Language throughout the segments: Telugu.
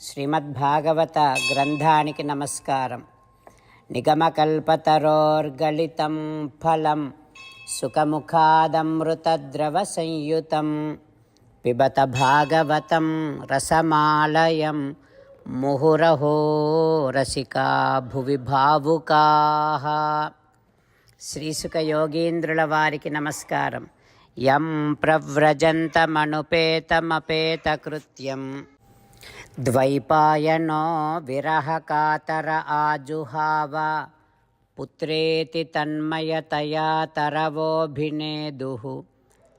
శ్రీమద్భాగవత గ్రంథానికి నమస్కారం. నిగమకల్పతరోర్గళితం ఫలం సుఖముఖాదమృతద్రవ సంయుతం పిబత భాగవతం రసమాలయం ముహురహో రసికా భువి భావుకాః. శ్రీసుక యోగీంద్రుల వారికి నమస్కారం. యం ప్రవ్రజంతమనుపేతమపేతకృత్యం ద్వైపాయనో విరహకాతర ఆజుహావ పుత్రేతి తన్మయతయా తరవోభినేదుః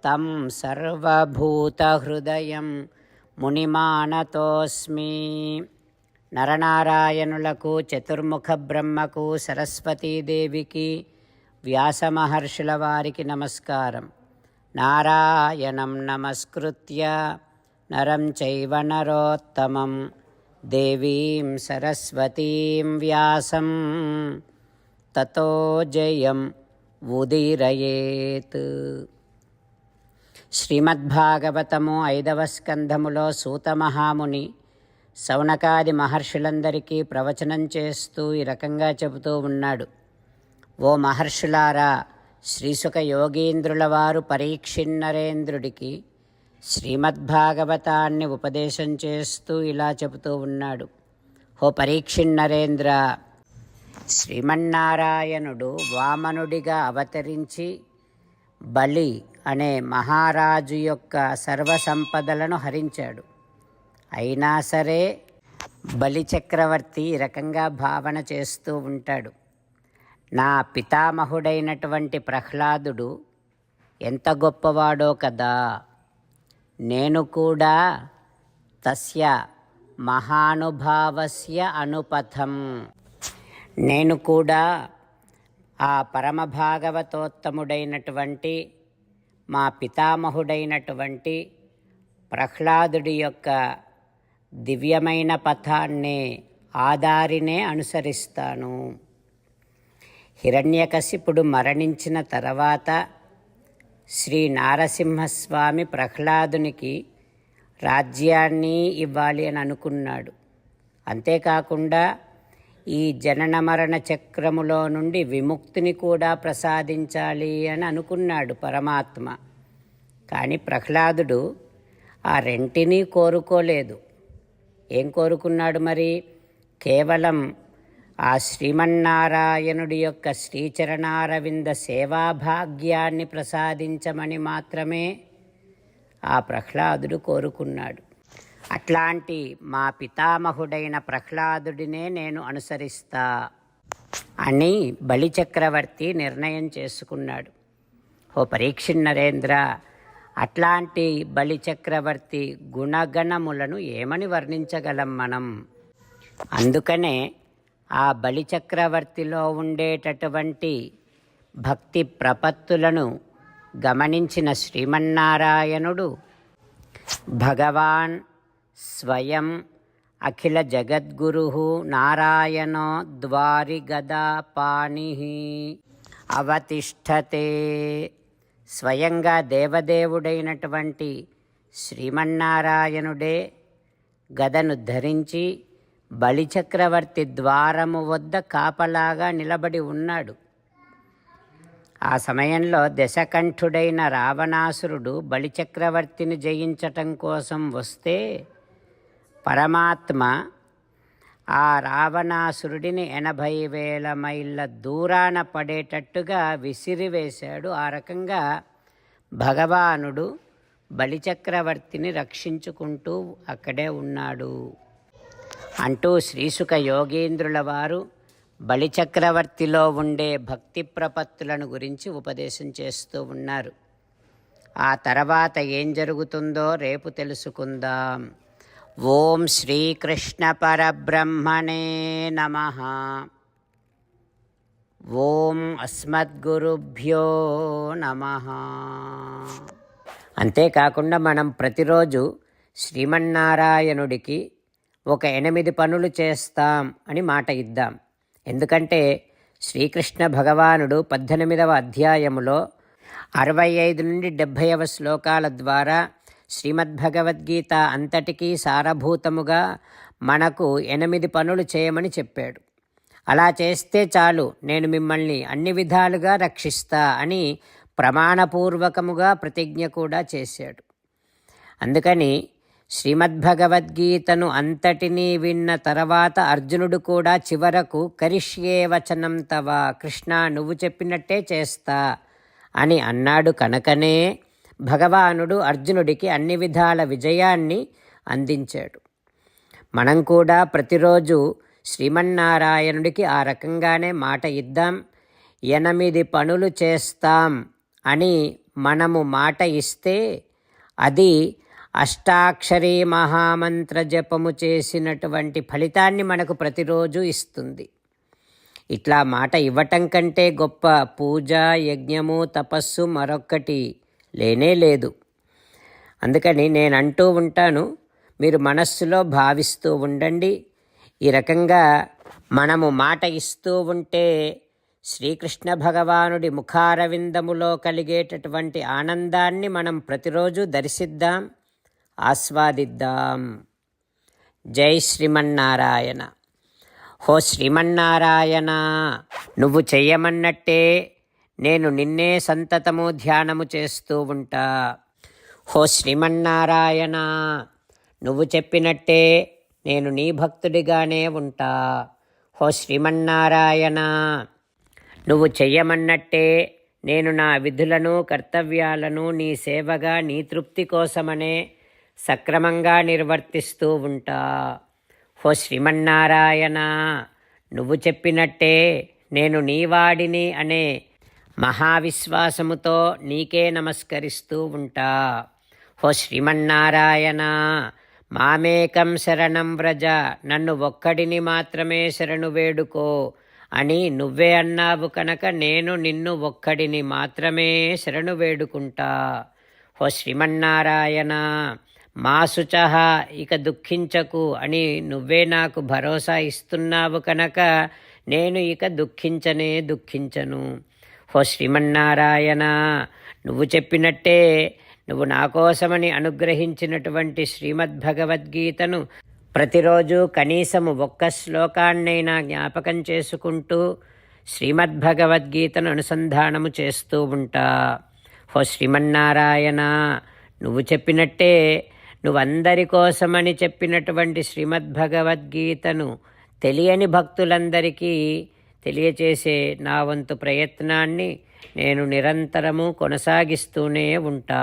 తం సర్వభూతహృదయం మునిమానతోస్మి. నరనారాయణులకు, చతుర్ముఖ బ్రహ్మకు, సరస్వతీదేవికి, వ్యాసమహర్షుల వారికి నమస్కారం. నారాయణం నమస్కృత్య నరం చైవ నరోత్తమం దేవీం సరస్వతీం వ్యాసం తతో జయం ఉదీరయేత్. శ్రీమద్భాగవతము 5వ స్కంధములో సూత మహాముని శౌనకాది మహర్షులందరికీ ప్రవచనం చేస్తూ ఈ రకంగా చెబుతూ ఉన్నాడు. ఓ మహర్షులారా, శ్రీసుక యోగీంద్రుల వారు పరీక్షిన్నరేంద్రుడికి శ్రీమద్భాగవతాన్ని ఉపదేశం చేస్తూ ఇలా చెబుతూ ఉన్నాడు. ఓ పరీక్షిన్నరేంద్ర, శ్రీమన్నారాయణుడు వామనుడిగా అవతరించి బలి అనే మహారాజు యొక్క సర్వసంపదలను హరించాడు. అయినా సరే బలి చక్రవర్తి ఈ రకంగా భావన చేస్తూ ఉంటాడు. నా పితామహుడైనటువంటి ప్రహ్లాదుడు ఎంత గొప్పవాడో కదా, నేను కూడా తస్య మహానుభావస్య అనుపథం, నేను కూడా ఆ పరమభాగవతోత్తముడైనటువంటి మా పితామహుడైనటువంటి ప్రహ్లాదుడి యొక్క దివ్యమైన పథాన్నే ఆధారినే అనుసరిస్తాను. హిరణ్యకశిపుడు మరణించిన తర్వాత శ్రీ నారసింహస్వామి ప్రహ్లాదునికి రాజ్యాన్ని ఇవ్వాలి అని అనుకున్నాడు. అంతేకాకుండా ఈ జనన మరణ చక్రములో నుండి విముక్తిని కూడా ప్రసాదించాలి అని అనుకున్నాడు పరమాత్మ. కానీ ప్రహ్లాదుడు ఆ రెంటినీ కోరుకోలేదు. ఏం కోరుకున్నాడు మరి? కేవలం ఆ శ్రీమన్నారాయణుడి యొక్క శ్రీచరణారవింద సేవాభాగ్యాన్ని ప్రసాదించమని మాత్రమే ఆ ప్రహ్లాదుడు కోరుకున్నాడు. అట్లాంటి మా పితామహుడైన ప్రహ్లాదుడినే నేను అనుసరిస్తా అని బలిచక్రవర్తి నిర్ణయం చేసుకున్నాడు. ఓ పరీక్షిన్నరేంద్ర, అట్లాంటి బలిచక్రవర్తి గుణగణములను ఏమని వర్ణించగలం మనం? అందుకనే ఆ బలిచక్రవర్తిలో ఉండేటటువంటి భక్తి ప్రపత్తులను గమనించిన శ్రీమన్నారాయణుడు భగవాన్ స్వయం అఖిల జగద్గురు నారాయణో ద్వారి గదా పాణి అవతిష్ఠతే. స్వయంగా దేవదేవుడైనటువంటి శ్రీమన్నారాయణుడే గదను ధరించి బలిచక్రవర్తి ద్వారము వద్ద కాపలాగా నిలబడి ఉన్నాడు. ఆ సమయంలో దశకంఠుడైన రావణాసురుడు బలిచక్రవర్తిని జయించటం కోసం వస్తే పరమాత్మ ఆ రావణాసురుడిని 80,000 మైళ్ళ దూరాన పడేటట్టుగా విసిరివేశాడు. ఆ రకంగా భగవానుడు బలిచక్రవర్తిని రక్షించుకుంటూ అక్కడే ఉన్నాడు అంటూ శ్రీసుక యోగీంద్రుల వారు బలిచక్రవర్తిలో ఉండే భక్తి ప్రపత్తులను గురించి ఉపదేశం చేస్తూ ఉన్నారు. ఆ తర్వాత ఏం జరుగుతుందో రేపు తెలుసుకుందాం. ఓం శ్రీకృష్ణ పరబ్రహ్మణే నమః. ఓం అస్మద్గురుభ్యో నమః. అంతేకాకుండా మనం ప్రతిరోజు శ్రీమన్నారాయణుడికి ఒక 8 పనులు చేస్తాం అని మాట ఇద్దాం. ఎందుకంటే శ్రీకృష్ణ భగవానుడు 18వ అధ్యాయములో 65 నుండి 70వ శ్లోకాల ద్వారా శ్రీమద్భగవద్గీత అంతటికీ సారభూతముగా మనకు 8 పనులు చేయమని చెప్పాడు. అలా చేస్తే చాలు, నేను మిమ్మల్ని అన్ని విధాలుగా రక్షిస్తా అని ప్రమాణపూర్వకముగా ప్రతిజ్ఞ కూడా చేశాడు. అందుకని శ్రీమద్భగవద్గీతను అంతటినీ విన్న తర్వాత అర్జునుడు కూడా చివరకు కరిష్యే వచనం తవ, కృష్ణ నువ్వు చెప్పినట్టే చేస్తా అని అన్నాడు. కనుకనే భగవానుడు అర్జునుడికి అన్ని విధాల విజయాన్ని అందించాడు. మనం కూడా ప్రతిరోజు శ్రీమన్నారాయణుడికి ఆ రకంగానే మాట ఇద్దాం. 8 పనులు చేస్తాం అని మనము మాట ఇస్తే అది అష్టాక్షరీ మహామంత్ర జపము చేసినటువంటి ఫలితాన్ని మనకు ప్రతిరోజు ఇస్తుంది. ఇట్లా మాట ఇవ్వటం కంటే గొప్ప పూజ, యజ్ఞము, తపస్సు మరొక్కటి లేనే లేదు. అందుకని నేను అంటూ ఉంటాను, మీరు మనస్సులో భావిస్తూ ఉండండి. ఈ రకంగా మనము మాట ఇస్తూ ఉంటే శ్రీకృష్ణ భగవానుడి ముఖారవిందములో కలిగేటటువంటి ఆనందాన్ని మనం ప్రతిరోజు దర్శిద్దాం, ఆస్వాదిద్దాం. జై శ్రీమన్నారాయణ. హో శ్రీమన్నారాయణ, నువ్వు చెయ్యమన్నట్టే నేను నిన్నే సంతతము ధ్యానము చేస్తూ ఉంటా. హో శ్రీమన్నారాయణ, నువ్వు చెప్పినట్టే నేను నీ భక్తుడిగానే ఉంటా. హో శ్రీమన్నారాయణ, నువ్వు చెయ్యమన్నట్టే నేను నా విధులను, కర్తవ్యాలను నీ సేవగా, నీ తృప్తి కోసమనే సక్రమంగా నిర్వర్తిస్తూ ఉంటా. హో శ్రీమన్నారాయణ, నువ్వు చెప్పినట్టే నేను నీవాడిని అనే మహావిశ్వాసముతో నీకే నమస్కరిస్తూ ఉంటా. హో శ్రీమన్నారాయణ, మామేకం శరణం వ్రజ, నన్ను ఒక్కడిని మాత్రమే శరణు వేడుకో అని నువ్వే అన్నావు కనుక నేను నిన్ను ఒక్కడిని మాత్రమే శరణు వేడుకుంటా. హో శ్రీమన్నారాయణ, మా శుచః, ఇక దుఃఖించకు అని నువ్వే నాకు భరోసా ఇస్తున్నావు కనుక నేను ఇక దుఃఖించను. హో శ్రీమన్నారాయణ, నువ్వు చెప్పినట్టే నువ్వు నా కోసమని అనుగ్రహించినటువంటి శ్రీమద్భగవద్గీతను ప్రతిరోజు కనీసము 1 శ్లోకాన్నైనా జ్ఞాపకం చేసుకుంటూ శ్రీమద్భగవద్గీతను అనుసంధానము చేస్తూ ఉంటా. హో శ్రీమన్నారాయణ, నువ్వు చెప్పినట్టే నువ్వందరి కోసమని చెప్పినటువంటి శ్రీమద్భగవద్గీతను తెలియని భక్తులందరికీ తెలియచేసే నా వంతు ప్రయత్నాన్ని నేను నిరంతరము కొనసాగిస్తూనే ఉంటా.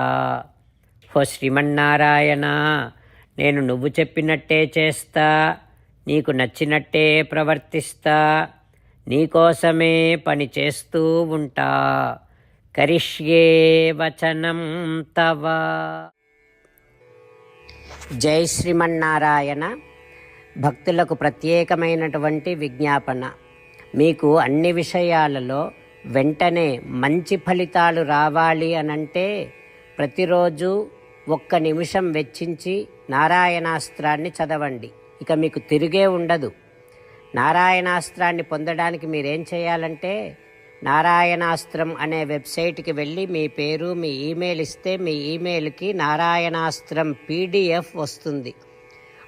హో శ్రీమన్నారాయణ, నేను నువ్వు చెప్పినట్టే చేస్తా, నీకు నచ్చినట్టే ప్రవర్తిస్తా, నీకోసమే పని చేస్తూ ఉంటా. కరిష్యే వచనం తవ. జై శ్రీమన్నారాయణ. భక్తులకు ప్రత్యేకమైనటువంటి విజ్ఞాపన. మీకు అన్ని విషయాలలో వెంటనే మంచి ఫలితాలు రావాలి అనంటే ప్రతిరోజు 1 నిమిషం వెచ్చించి నారాయణాస్త్రాన్ని చదవండి. ఇక మీకు తిరిగే ఉండదు. నారాయణాస్త్రాన్ని పొందడానికి మీరేం చేయాలంటే నారాయణాస్త్రం అనే వెబ్సైట్కి వెళ్ళి మీ పేరు, మీ ఈమెయిల్ ఇస్తే మీ ఈమెయిల్కి నారాయణాస్త్రం PDF వస్తుంది.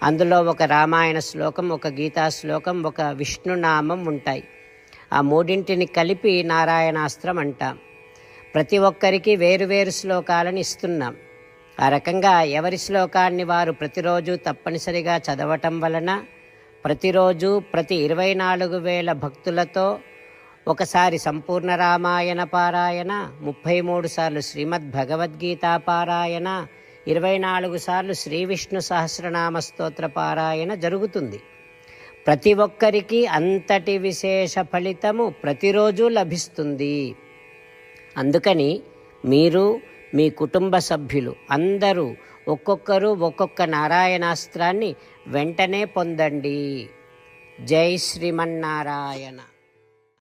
అందులో ఒక రామాయణ శ్లోకం, ఒక గీతా శ్లోకం, ఒక విష్ణునామం ఉంటాయి. ఆ 3ంటిని కలిపి నారాయణాస్త్రం అంటాం. ప్రతి ఒక్కరికి వేరువేరు శ్లోకాలను ఇస్తున్నాం. ఆ రకంగా ఎవరి శ్లోకాన్ని వారు ప్రతిరోజు తప్పనిసరిగా చదవటం వలన ప్రతిరోజు ప్రతి 24,000 భక్తులతో ఒకసారి సంపూర్ణ రామాయణ పారాయణ, 33 సార్లు శ్రీమద్భగవద్గీత పారాయణ, 24 సార్లు శ్రీ విష్ణు సహస్రనామ స్తోత్ర పారాయణ జరుగుతుంది. ప్రతి ఒక్కరికి అంతటి విశేష ఫలితము ప్రతిరోజు లభిస్తుంది. అందుకని మీరు, మీ కుటుంబ సభ్యులు అందరూ ఒక్కొక్కరు ఒక్కొక్క నారాయణాస్త్రాన్ని వెంటనే పొందండి. జై శ్రీమన్నారాయణ.